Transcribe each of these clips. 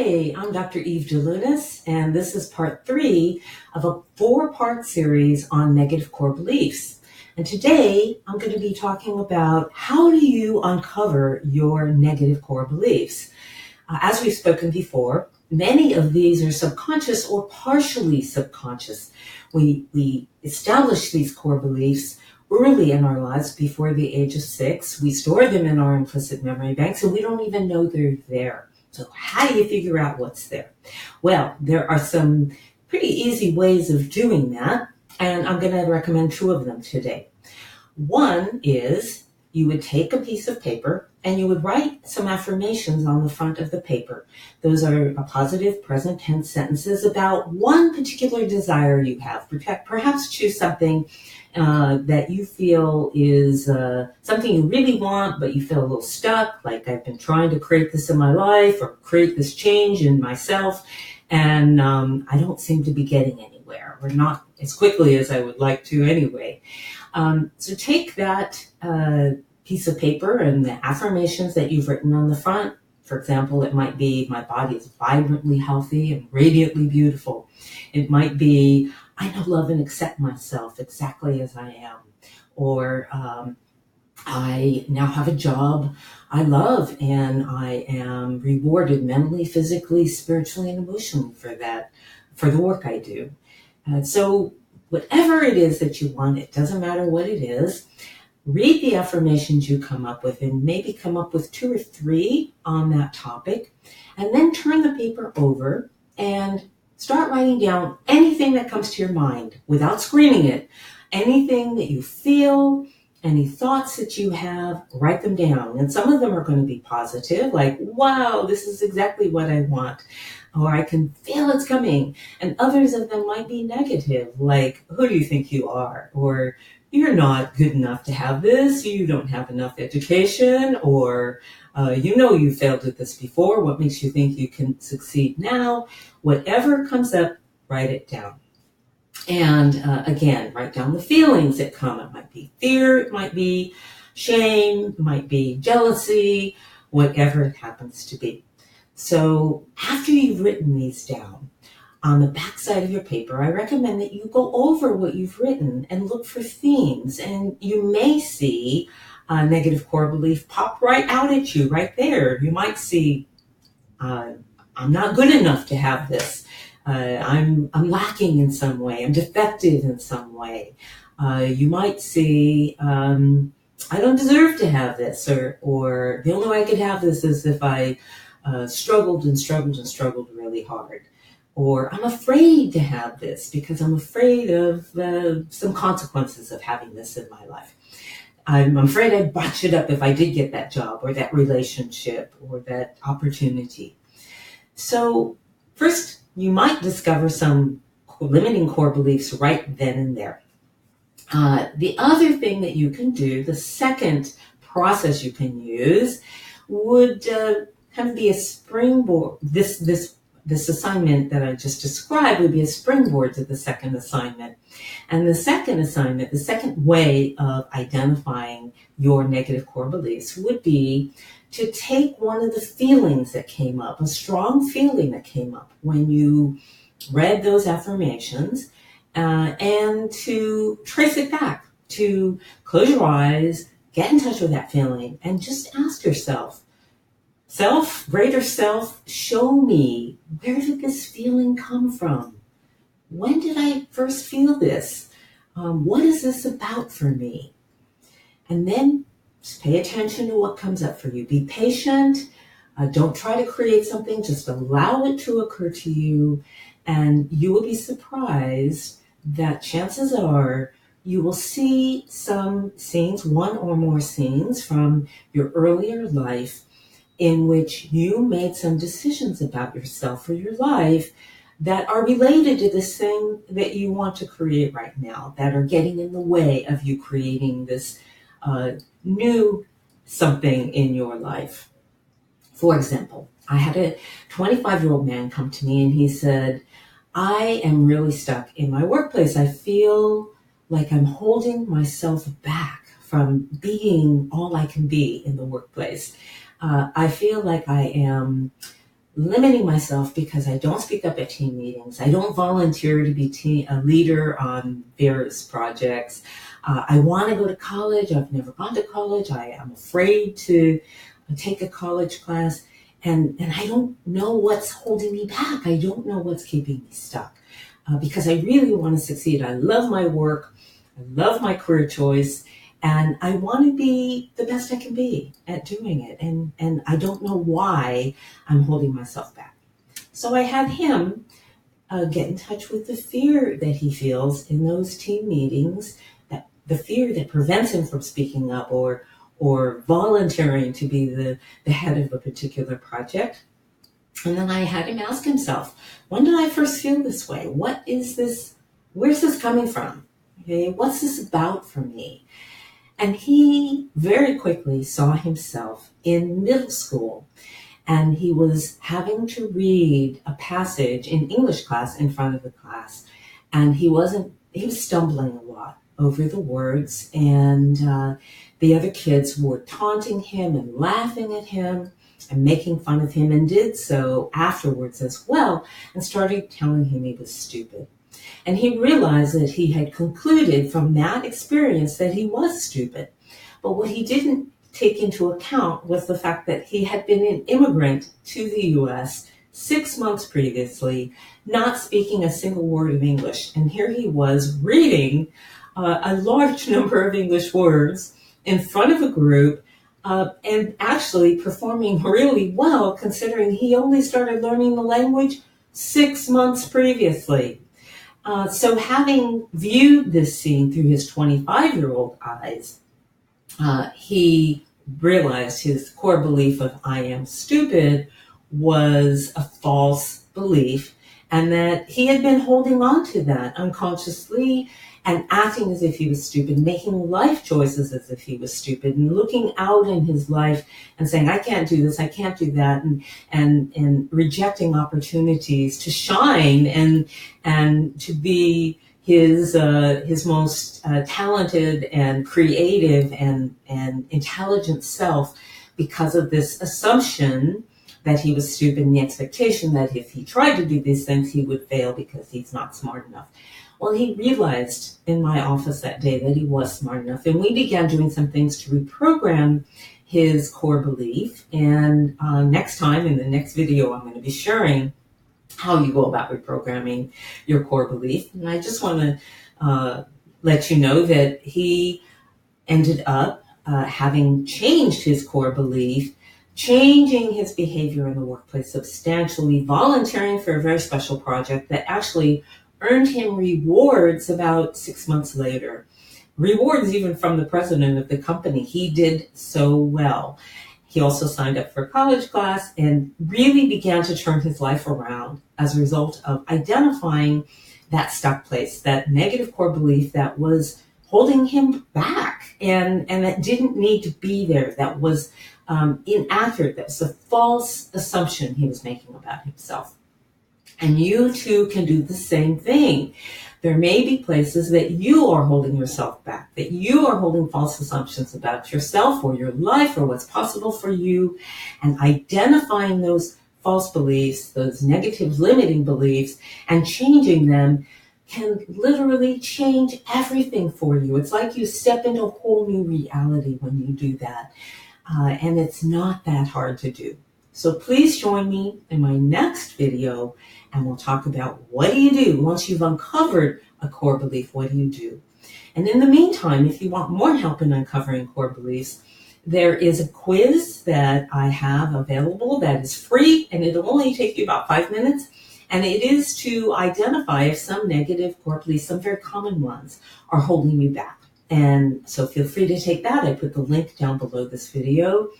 Hi, I'm Dr. Eve Delunas, and this is part 3 of a 4-part series on negative core beliefs. And today, I'm going to be talking about how do you uncover your negative core beliefs. As we've spoken before, many of these are subconscious or partially subconscious. We establish these core beliefs early in our lives before the age of 6. We store them in our implicit memory banks, and we don't even know they're there. So how do you figure out what's there? Well, there are some pretty easy ways of doing that, and I'm going to recommend 2 of them today. One is you would take a piece of paper and you would write some affirmations on the front of the paper. Those are a positive present tense sentences about one particular desire you have. Perhaps choose something that you feel is something you really want, but you feel a little stuck, like I've been trying to create this in my life or create this change in myself, and I don't seem to be getting anywhere, or not as quickly as I would like to anyway. So take that piece of paper and the affirmations that you've written on the front. For example, it might be, my body is vibrantly healthy and radiantly beautiful. It might be, I know, love, and accept myself exactly as I am. Or I now have a job I love, and I am rewarded mentally, physically, spiritually, and emotionally for the work I do. So whatever it is that you want, it doesn't matter what it is, read the affirmations you come up with, and maybe come up with 2 or 3 on that topic, and then turn the paper over and start writing down anything that comes to your mind without screaming it. Anything that you feel, any thoughts that you have, write them down. And some of them are going to be positive, like, wow, this is exactly what I want, or I can feel it's coming. And others of them might be negative, like, who do you think you are? Or you're not good enough to have this, you don't have enough education, or you failed at this before, what makes you think you can succeed now? Whatever comes up, write it down. And again, write down the feelings that come. It might be fear, it might be shame, it might be jealousy, whatever it happens to be. So after you've written these down, on the back side of your paper, I recommend that you go over what you've written and look for themes. And you may see a negative core belief pop right out at you right there. You might see, I'm not good enough to have this. I'm lacking in some way. I'm defective in some way. You might see, I don't deserve to have this, or the only way I could have this is if I struggled really hard. Or I'm afraid to have this because I'm afraid of some consequences of having this in my life. I'm afraid I'd botch it up if I did get that job or that relationship or that opportunity. So first, you might discover some limiting core beliefs right then and there. The other thing that you can do, the second process you can use, would kind of be a springboard. This assignment that I just described would be a springboard to the second assignment. And the second assignment, the second way of identifying your negative core beliefs would be to take one of the feelings that came up, a strong feeling that came up when you read those affirmations, and to trace it back, to close your eyes, get in touch with that feeling, and just ask yourself, self, greater self, show me, where did this feeling come from? When did I first feel this? What is this about for me? And then just pay attention to what comes up for you. Be patient. Don't try to create something. Just allow it to occur to you. And you will be surprised that chances are you will see some scenes, one or more scenes from your earlier life in which you made some decisions about yourself or your life that are related to this thing that you want to create right now, that are getting in the way of you creating this new something in your life. For example, I had a 25-year-old man come to me and he said, I am really stuck in my workplace. I feel like I'm holding myself back from being all I can be in the workplace. I feel like I am limiting myself because I don't speak up at team meetings. I don't volunteer to be a leader on various projects. I want to go to college. I've never gone to college. I am afraid to take a college class. And I don't know what's holding me back. I don't know what's keeping me stuck because I really want to succeed. I love my work. I love my career choice. And I want to be the best I can be at doing it. And I don't know why I'm holding myself back. So I had him get in touch with the fear that he feels in those team meetings, that the fear that prevents him from speaking up or volunteering to be the head of a particular project. And then I had him ask himself, when did I first feel this way? What is this? Where's this coming from? Okay, what's this about for me? And he very quickly saw himself in middle school, and he was having to read a passage in English class in front of the class, and he was stumbling a lot over the words, and the other kids were taunting him and laughing at him and making fun of him, and did so afterwards as well, and started telling him he was stupid. And he realized that he had concluded from that experience that he was stupid. But what he didn't take into account was the fact that he had been an immigrant to the U.S. 6 months previously, not speaking a single word of English. And here he was reading a large number of English words in front of a group and actually performing really well, considering he only started learning the language 6 months previously. So having viewed this scene through his 25-year-old eyes, he realized his core belief of I am stupid was a false belief, and that he had been holding on to that unconsciously and acting as if he was stupid, making life choices as if he was stupid, and looking out in his life and saying, I can't do this, I can't do that, and rejecting opportunities to shine and to be his most talented and creative and intelligent self, because of this assumption that he was stupid and the expectation that if he tried to do these things, he would fail because he's not smart enough. Well, he realized in my office that day that he was smart enough, and we began doing some things to reprogram his core belief. And next time, in the next video, I'm going to be sharing how you go about reprogramming your core belief. And I just want to let you know that he ended up having changed his core belief, changing his behavior in the workplace substantially, volunteering for a very special project that actually earned him rewards about 6 months later. Rewards even from the president of the company. He did so well. He also signed up for a college class and really began to turn his life around as a result of identifying that stuck place, that negative core belief that was holding him back and that didn't need to be there, that was inaccurate, that was a false assumption he was making about himself. And you too can do the same thing. There may be places that you are holding yourself back, that you are holding false assumptions about yourself or your life or what's possible for you, and identifying those false beliefs, those negative limiting beliefs, and changing them can literally change everything for you. It's like you step into a whole new reality when you do that. And it's not that hard to do. So please join me in my next video, and we'll talk about what do you do once you've uncovered a core belief. What do you do? And in the meantime, if you want more help in uncovering core beliefs, there is a quiz that I have available that is free, and it'll only take you about 5 minutes. And it is to identify if some negative core beliefs, some very common ones, are holding you back. And so feel free to take that. I put the link down below this video.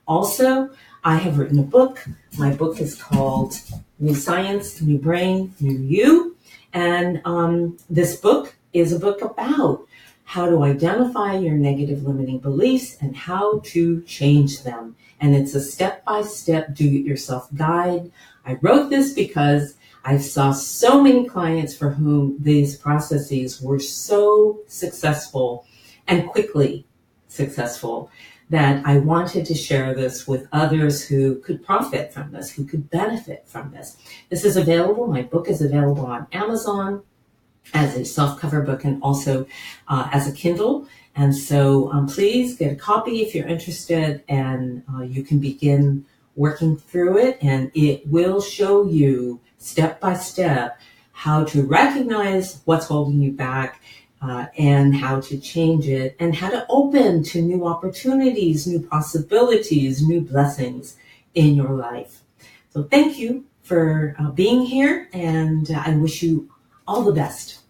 Also, I have written a book. My book is called New Science, New Brain, New You. And this book is a book about how to identify your negative limiting beliefs and how to change them. And it's a step-by-step do-it-yourself guide. I wrote this because I saw so many clients for whom these processes were so successful and quickly successful that I wanted to share this with others who could profit from this, who could benefit from this. This is available. My book is available on Amazon as a softcover book and also as a Kindle. And so please get a copy if you're interested, and you can begin working through it, and it will show you step by step how to recognize what's holding you back, and how to change it, and how to open to new opportunities, new possibilities, new blessings in your life. So thank you for being here, and I wish you all the best.